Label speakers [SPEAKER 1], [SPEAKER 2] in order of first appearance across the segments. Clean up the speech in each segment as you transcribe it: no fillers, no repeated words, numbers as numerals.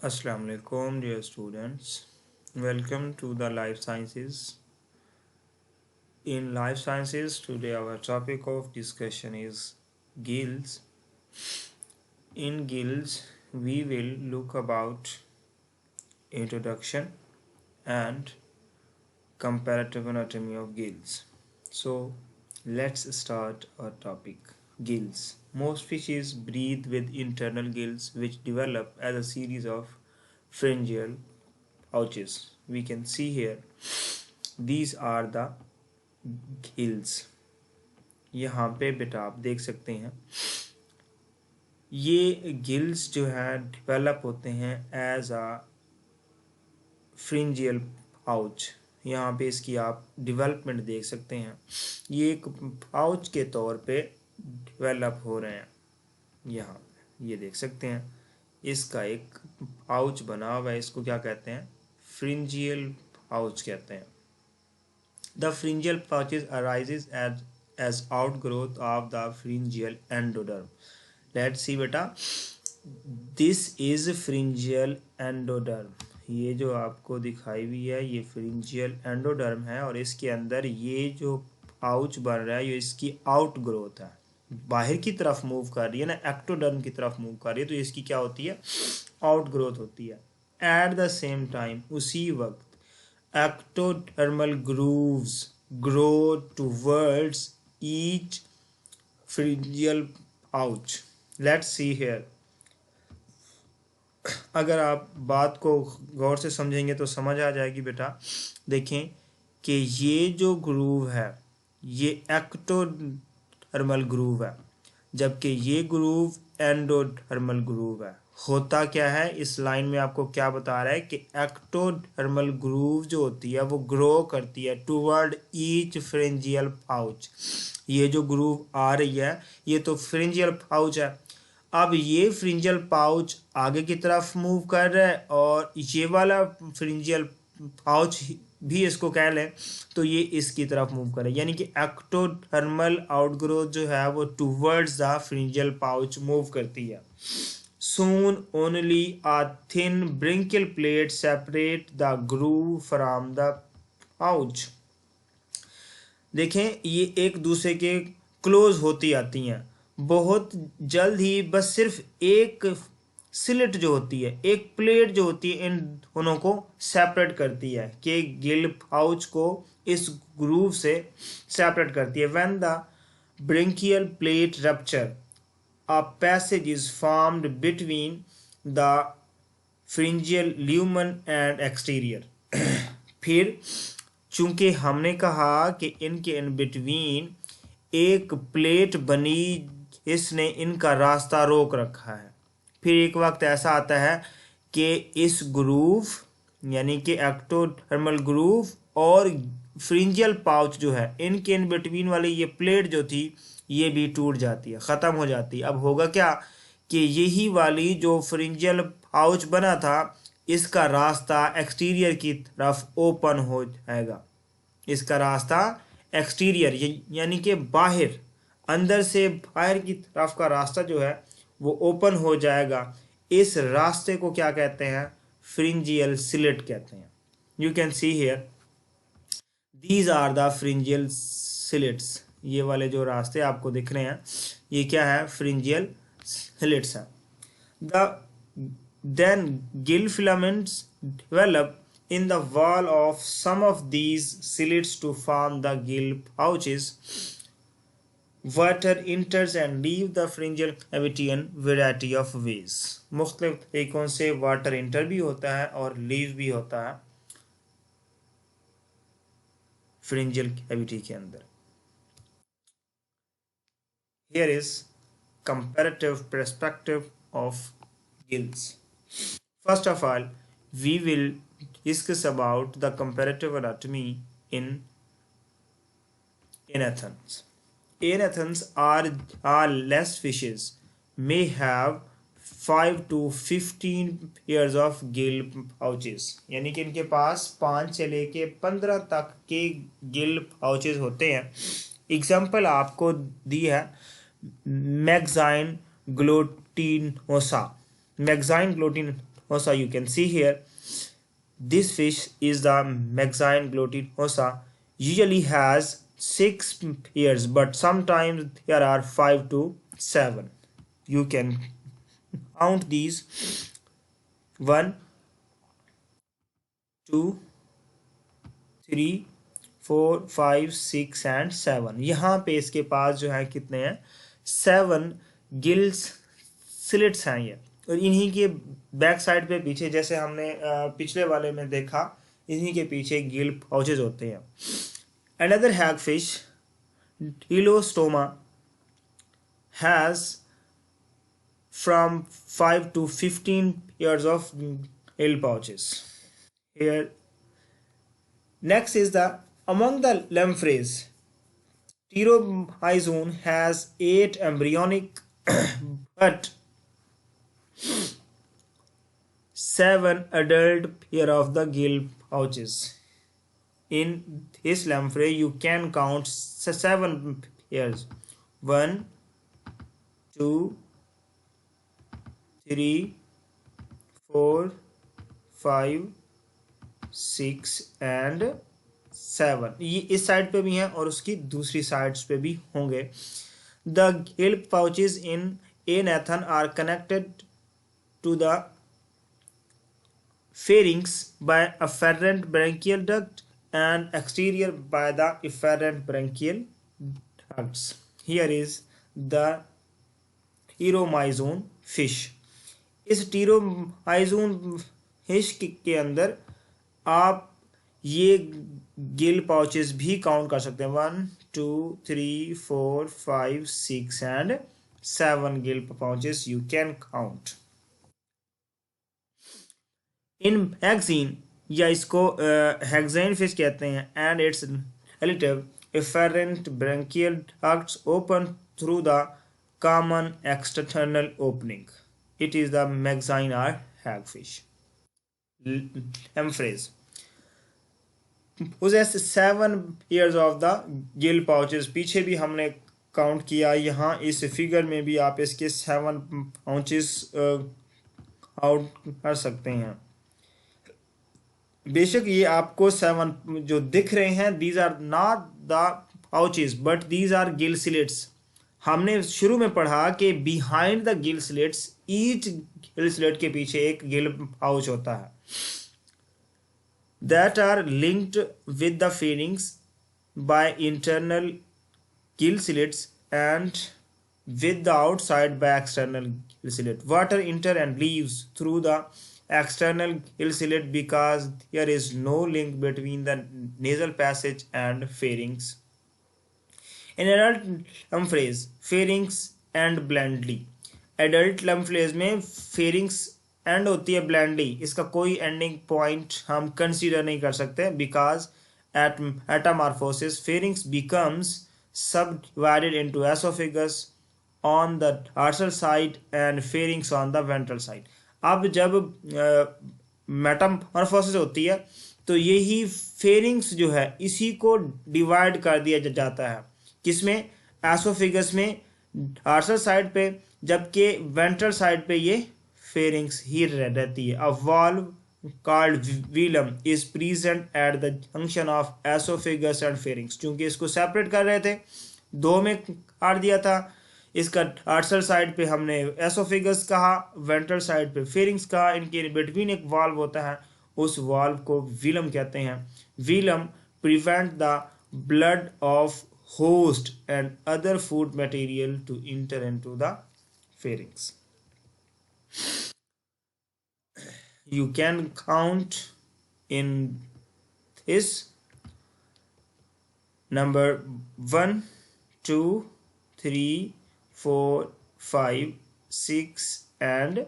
[SPEAKER 1] Assalamu alaikum, dear students. Welcome to the Life Sciences. In Life Sciences, today our topic of discussion is gills. In gills, we will look about introduction and comparative anatomy of gills. So, let's start our topic. Gills. Most fishes breathe with internal gills which develop as a series of pharyngeal pouches. We can see here these are the gills. यहाँ पे बेटा आप देख सकते हैं ये gills जो है डेवलप होते हैं एज अ फ्रिंजियल पाउच। यहाँ पे इसकी आप डेवलपमेंट देख सकते हैं, ये एक पाउच के तौर पे डेवलप हो रहे हैं। यहाँ ये देख सकते हैं इसका एक पाउच बना हुआ है, इसको क्या कहते हैं? फ्रिंजियल पाउच कहते हैं। The pharyngeal pouches arises as outgrowth of the pharyngeal endoderm. Let's see बेटा, this is pharyngeal endoderm. ये जो आपको दिखाई हुई है ये pharyngeal endoderm है और इसके अंदर ये जो पाउच बन रहा है ये इसकी आउटग्रोथ है, बाहर की तरफ मूव कर रही है ना, एक्टोडर्म की तरफ मूव कर रही है, तो इसकी क्या होती है? आउटग्रोथ होती है। एट द सेम टाइम उसी वक्त ectodermal grooves grow towards each pharyngeal pouch. Let's see here. अगर आप बात को गौर से समझेंगे तो समझ आ जाएगी बेटा। देखें कि ये जो ग्रूव है ये एक्टोडर्मल ग्रूव है, जबकि ये ग्रूव एंडोडर्मल ग्रूव है। होता क्या है, इस लाइन में आपको क्या बता रहा है कि एक्टोडर्मल ग्रूव जो होती है वो ग्रो करती है टुवर्ड ईच फ्रिंजियल पाउच। ये जो ग्रूव आ रही है ये तो फ्रिंजियल पाउच है। अब ये फ्रिंजियल पाउच आगे की तरफ मूव कर रहा है और ये वाला फ्रिंजियल पाउच भी इसको कह लें तो ये इसकी तरफ मूव करे, यानी कि एक्टोडर्मल आउटग्रोथ जो है वो टुवर्ड्स द फ्रिंजियल पाउच मूव करती है। Soon only a thin branchial plate separate the groove from the pouch. देखें ये एक दूसरे के क्लोज होती आती हैं, बहुत जल्द ही बस सिर्फ एक स्लिट जो होती है, एक प्लेट जो होती है इन दोनों को सेपरेट करती है, कि गिल पाउच को इस ग्रूव से सेपरेट करती है। When the branchial plate rupture, a passage is formed between the pharyngeal lumen and exterior. फिर चूंकि हमने कहा कि इनके इन बिटवीन एक प्लेट बनी, इसने इनका रास्ता रोक रखा है। फिर एक वक्त ऐसा आता है कि इस ग्रूव यानी कि एक्टोडर्मल ग्रूव और फ्रिंजियल पाउच जो है इनके इन बिटवीन वाली ये प्लेट जो थी ये भी टूट जाती है, ख़त्म हो जाती है। अब होगा क्या कि यही वाली जो फ्रिंजियल पाउच बना था इसका रास्ता एक्सटीरियर की तरफ ओपन हो जाएगा। इसका रास्ता एक्सटीरियर यानी कि बाहर, अंदर से बाहर की तरफ का रास्ता जो है वो ओपन हो जाएगा। इस रास्ते को क्या कहते हैं? फ्रिंजियल स्लिट कहते हैं। You can see here these are the pharyngeal slits. ये वाले जो रास्ते आपको दिख रहे हैं ये क्या है? फ्रिंजियल स्लिट्स है। Then gill filaments develop in the wall of some of these slits to form the gill pouches. Water enters and leave the pharyngeal cavity in variety of ways. मुख्तलिफ तरीकों से वाटर इंटर भी होता है और leave भी होता है pharyngeal cavity के अंदर। Here is comparative perspective of gills. First of all, we will discuss about the comparative anatomy in anathons. Anathons are less fishes may have 5 to 15 pairs of gill pouches, यानी कि इनके पास 5 से लेके 15 तक के Gill pouches होते हैं। एग्जाम्पल आपको दी है Myxine glutinosa. Myxine glutinosa hosa. You can see here. This fish is the Maxine glotin hosa. Usually has 6 ears, but sometimes there are 5 to 7. You can count these: 1, 2, 3, 4, 5, 6 and 7. यहाँ पे इसके पास जो है कितने हैं? 7 गिल्स स्लिट्स हैं ये, और इन्हीं के बैक साइड पे पीछे, जैसे हमने पिछले वाले में देखा, इन्हीं के पीछे गिल पाउचेज होते हैं. अनदर हैगफिश, हीलोस्टोमा, has from 5 to 15 years of gill pouches. Here, next is the among the lampreys, Pteromyzon has 8 embryonic but 7 adult pair of the gill pouches. In this lamprey, you can count 7 pairs: 1, 2, 3, 4, 5, 6 and 7. ये इस side पे भी हैं और उसकी दूसरी sides पे भी होंगे. The gill pouches in Anathan are connected to the pharynx by afferent branchial duct and exterior by the efferent branchial ducts. Here is the Pteromyzon fish. इस टीरोमाइजोन फिश के अंदर आप ये गिल पाउचेस भी काउंट कर सकते हैं. 1, 2, 3, 4, 5, 6 and 7 Gill pouches you can count. In hexene, या इसको हेक्साइन फिश कहते हैं, and it's relative efferent branchial ducts open through the common external opening. It is the Maxine or hagfish. Lampreys possess 7 pairs of the gill pouches. पीछे भी हमने count किया, यहाँ इस फिगर में भी आप इसके 7 पाउचेस आउट कर सकते हैं. बेशक ये आपको 7 जो दिख रहे हैं, these are not the pouches but these are gill slits. हमने शुरू में पढ़ा कि behind the gill slits, each gill slit के पीछे एक गिल पाउच होता है, that are linked with the pharynx by internal gill slits and with the outside by external gill slit. Water enter and leaves through the external gill slit because there is no link between the nasal passage and pharynx. In adult lampreys, pharynx end blandly. Adult lampreys में pharynx end होती है blandly. इसका कोई ending point हम consider नहीं कर सकते because at metamorphosis pharynx becomes subdivided into esophagus on the dorsal side and pharynx on the ventral side. अब जब मेटामॉर्फोसिस होती है तो यही फेरिंग्स जो है इसी को डिवाइड कर दिया जाता है, किसमें? एसोफिगस में डॉर्सल साइड पे, जबकि वेंट्रल साइड पे ये फेरिंग्स ही रहती है. A valve called velum is present at the junction of oesophagus and pharynx. क्योंकि इसको सेपरेट कर रहे थे, दो में काट दिया था. इसका डॉर्सल साइड पे हमने एसोफिगस कहा, वेंट्रल साइड पे फेरिंग्स कहा. इनके बिटवीन एक वाल्व होता है, उस वाल्व को व्हीलम कहते हैं. Velum prevent the blood of host and other food material to enter into the pharynx. You can count in this number 1, 2, 3, 4, 5, 6 and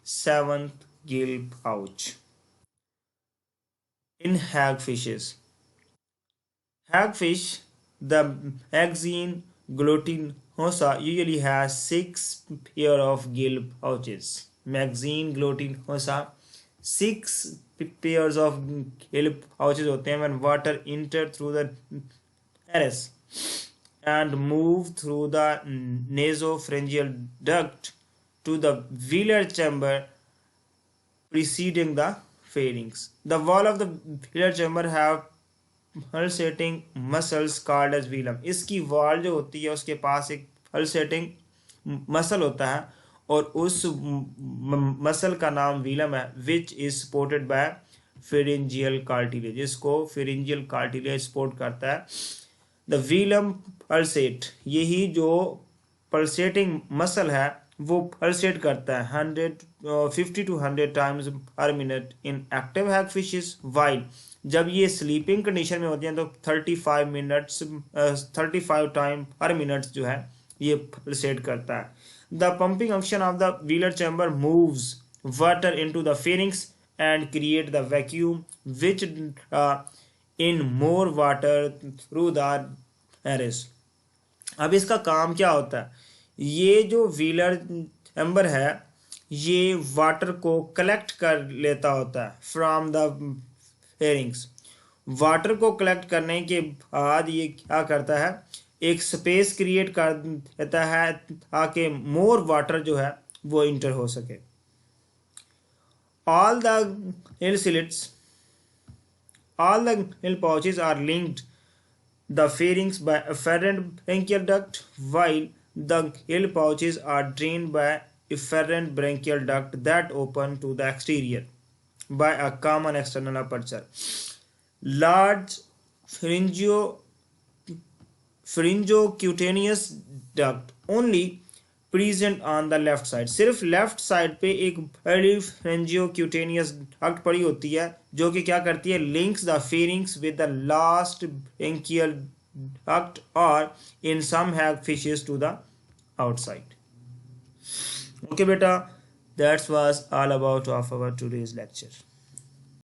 [SPEAKER 1] 7th gill pouch. In hagfishes, hagfish, the Maxine glutinosa usually has 6 pair of gill pouches. Maxine glutinosa 6 pairs of gill pouches होते हैं when water enter through the iris and move through the nasopharyngeal duct to the velar chamber preceding the pharynx. The wall of the velar chamber have pulsating muscles called as velum. इसकी wall जो होती है उसके पास एक pulsating muscle होता है और उस मसल का नाम वेलम है, which is supported by pharyngeal cartilage. इसको फेरेंजियल कार्टिलेज सपोर्ट करता है. द वेलम पल्सेट, यही जो पल्सेटिंग मसल है वो पल्सेट करता है 50 to 100 times per minute in active hagfishes. While जब ये स्लीपिंग कंडीशन में होती हैं तो 35 टाइम पर मिनट जो है ये पल्सेट करता है. The pumping action of the velar chamber moves water into the pharynx and create the vacuum which in more water through the airways. अब इसका काम क्या होता है? ये जो वेलर चैम्बर है ये वाटर को कलेक्ट कर लेता होता है फ्रॉम द फेरिंग्स. वाटर को कलेक्ट करने के बाद ये क्या करता है, एक स्पेस क्रिएट कर देता है ताकि मोर वाटर जो है वो इंटर हो सके. All the hill slits, all the hill pouches are linked the pharynx by afferent branchial duct, while the hill pouches are drained by efferent branchial duct that open to the exterior by a common external aperture. Large pharyngocutaneous duct only present on the left side. सिर्फ left side पे एक बड़ी pharyngocutaneous duct पड़ी होती है जो कि क्या करती है, links the pharynx with the last branchial duct or in some hagfishes to the outside. Okay बेटा, that was all about of our today's lecture.